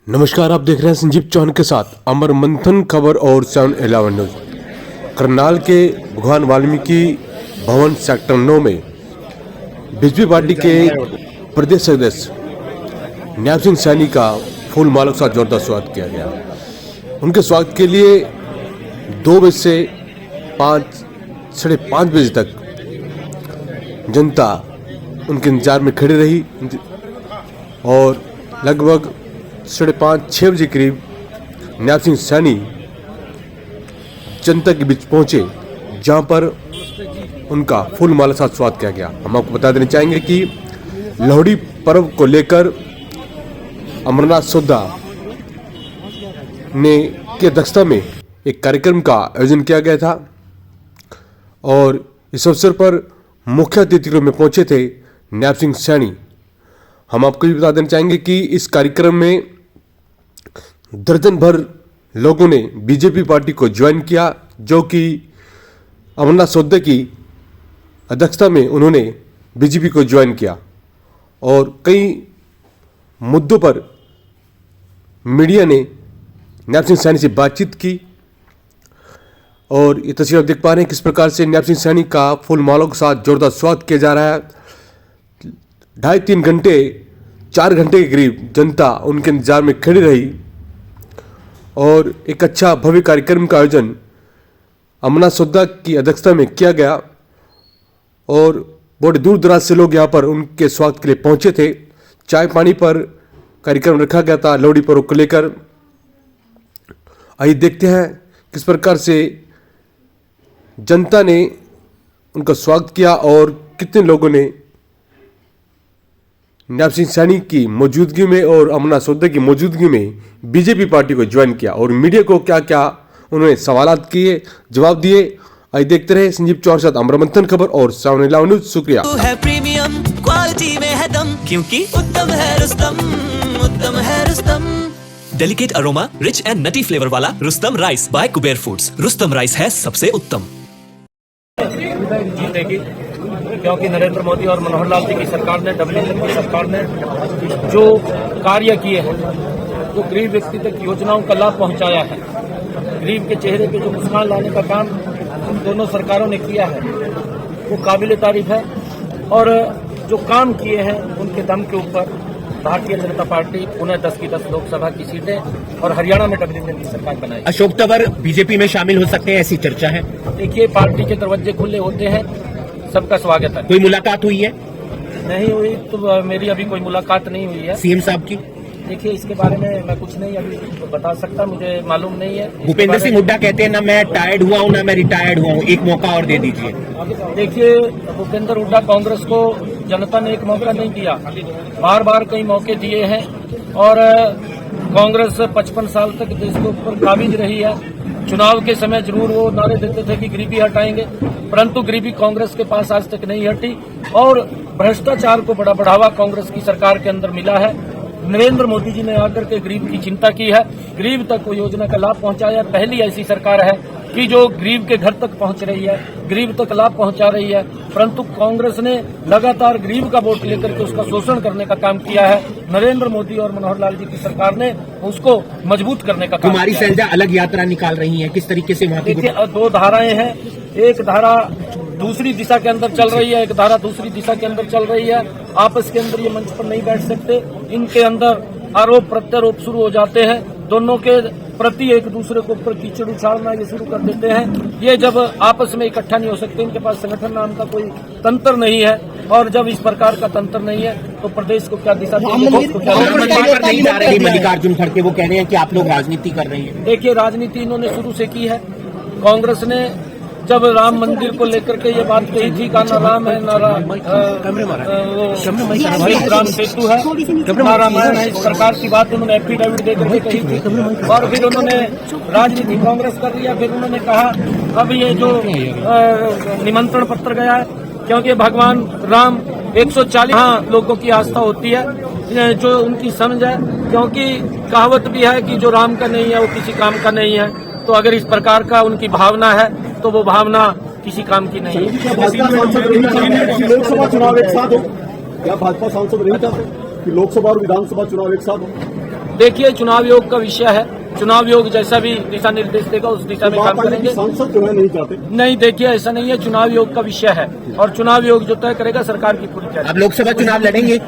नमस्कार, आप देख रहे हैं संजीव चौहान के साथ अमर मंथन खबर और 7-11 न्यूज। करनाल के भगवान वाल्मीकि भवन सेक्टर 9 में बीजेपी पार्टी के प्रदेश सदस्य न्याब सिंह सैनी का फूल मालों के साथ जोरदार स्वागत किया गया। उनके स्वागत के लिए 2 बजे से 5-5:30 बजे तक जनता उनके इंतजार में खड़ी रही और लगभग 5:30-6 बजे करीब न्याब सिंह सैनी जनता के बीच पहुंचे, जहां पर उनका फूल माला साथ स्वागत किया गया। हम आपको बता देना चाहेंगे कि लोहड़ी पर्व को लेकर अमरनाथ सोदा ने की अध्यक्षता में एक कार्यक्रम का आयोजन किया गया था और इस अवसर पर मुख्य अतिथि के रूप में पहुंचे थे न्याब सिंह सैनी। हम आपको ये बता देना चाहेंगे कि इस कार्यक्रम में दर्जन भर लोगों ने बीजेपी पार्टी को ज्वाइन किया, जो कि अमरनाथ सोदा की अध्यक्षता में उन्होंने बीजेपी को ज्वाइन किया और कई मुद्दों पर मीडिया ने न्याब सिंह सैनी से बातचीत की। और ये तस्वीर आप देख पा रहे हैं किस प्रकार से न्याब सिंह सैनी का फूल मालों के साथ जोरदार स्वागत किया जा रहा है। 2.5-3 घंटे 4 घंटे के करीब जनता उनके इंतजार में खड़ी रही और एक अच्छा भव्य कार्यक्रम का आयोजन अमरनाथ सोदा की अध्यक्षता में किया गया और बहुत दूर दराज से लोग यहाँ पर उनके स्वागत के लिए पहुँचे थे। चाय पानी पर कार्यक्रम रखा गया था लोहड़ी पर्व को लेकर। आइए देखते हैं किस प्रकार से जनता ने उनका स्वागत किया और कितने लोगों ने न्याब सिंह सैनी की मौजूदगी में और अमरनाथ सोदा की मौजूदगी में बीजेपी पार्टी को ज्वाइन किया और मीडिया को क्या क्या उन्होंने सवालात किए, जवाब दिए। आइए देखते रहे संजीव चौहान के साथ अमर मंथन खबर और 7-11 न्यूज। शुक्रिया। है प्रीमियम क्वालिटी में है दम, क्योंकि उत्तम है रुस्तम, उत्तम है Rustam. Delicate aroma, rich and nutty flavour वाला Rustam rice by Kuber Foods. Rustam rice है सबसे उत्तम। जीतेगी क्योंकि नरेंद्र मोदी और मनोहर लाल जी की सरकार ने, डबल इंजन की सरकार ने जो कार्य किए हैं, जो गरीब व्यक्ति तक योजनाओं का लाभ पहुंचाया है, गरीब के चेहरे पे जो मुस्कान लाने का काम इन दोनों सरकारों ने किया है, वो काबिल तारीफ है। और जो काम किए हैं उनके दम के ऊपर भारतीय जनता पार्टी पुनः 10 की 10 लोकसभा की सीटें और हरियाणा में डबल इंजन की सरकार बनाई। अशोक तंवर बीजेपी में शामिल हो सकते हैं, ऐसी चर्चा है। देखिए, पार्टी के दरवाजे खुले होते हैं, सबका स्वागत है। कोई मुलाकात हुई है? नहीं हुई तो मेरी अभी कोई मुलाकात नहीं हुई है सीएम साहब की। देखिए, इसके बारे में मैं कुछ नहीं अभी बता सकता, मुझे मालूम नहीं है। भूपेंद्र सिंह हुड्डा कहते हैं ना मैं टायर्ड हुआ हूँ ना मैं रिटायर्ड हुआ हूँ, एक मौका और दे दीजिए। देखिए, भूपेंद्र हुड्डा, कांग्रेस को जनता ने एक मौका नहीं दिया, बार बार कई मौके दिए हैं और कांग्रेस 55 साल तक देश के ऊपर काबिज रही है। चुनाव के समय जरूर वो नारे देते थे कि गरीबी हटाएंगे, परंतु गरीबी कांग्रेस के पास आज तक नहीं हटी और भ्रष्टाचार को बड़ा बढ़ावा कांग्रेस की सरकार के अंदर मिला है। नरेंद्र मोदी जी ने आकर के गरीब की चिंता की है, गरीब तक वो योजना का लाभ पहुंचाया। पहली ऐसी सरकार है कि जो गरीब के घर तक पहुंच रही है, गरीब तक लाभ पहुंचा रही है, परंतु कांग्रेस ने लगातार गरीब का वोट लेकर के उसका शोषण करने का काम किया है। नरेंद्र मोदी और मनोहर लाल जी की सरकार ने उसको मजबूत करने का काम कुमारी किया है। सैलजा अलग यात्रा निकाल रही है, किस तरीके से वहाँ की? देखिए, 2 धाराएं हैं, एक धारा दूसरी दिशा के अंदर चल रही है, एक धारा दूसरी दिशा के अंदर चल रही है। आपस के अंदर ये मंच पर नहीं बैठ सकते, इनके अंदर आरोप प्रत्यारोप शुरू हो जाते हैं, दोनों के प्रति एक दूसरे के ऊपर कीचड़ उछालना ये शुरू कर देते हैं। ये जब आपस में इकट्ठा नहीं हो सकते, इनके पास संगठन नाम का कोई तंत्र नहीं है और जब इस प्रकार का तंत्र नहीं है तो प्रदेश को क्या दिशा देंगे? नहीं जा रही मल्लिकार्जुन खड़गे, वो कह रहे हैं कि आप लोग राजनीति कर रही है। देखिए, राजनीति इन्होंने शुरू से की है। कांग्रेस ने जब राम मंदिर को लेकर के ये बात कही थी कि ना राम है ना राम सेतु है ना रामायण है, इस प्रकार की बात उन्होंने एफिडेविट देकर के कही थी और फिर उन्होंने राजनीति कांग्रेस कर लिया। फिर उन्होंने कहा अब ये जो निमंत्रण पत्र गया है, क्योंकि भगवान राम 140 लोगों की आस्था होती है, जो उनकी समझ है, क्योंकि कहावत भी है कि जो राम का नहीं है वो किसी काम का नहीं है। तो अगर इस प्रकार का उनकी भावना है तो वो भावना किसी काम की नहीं है। लोकसभा चुनाव एक साथ हो, क्या भाजपा सांसद नहीं चाहते कि लोकसभा और विधानसभा चुनाव एक साथ हो? देखिए चुनाव योग का विषय है, चुनाव योग जैसा भी दिशा निर्देश देगा उस दिशा में काम करेंगे। सांसद चुनाव नहीं चाहते। नहीं, देखिए ऐसा नहीं है, चुनाव योग का विषय है और चुनाव योग जो तय करेगा सरकार की पूरी तैयारी। अब लोकसभा चुनाव लड़ेंगे।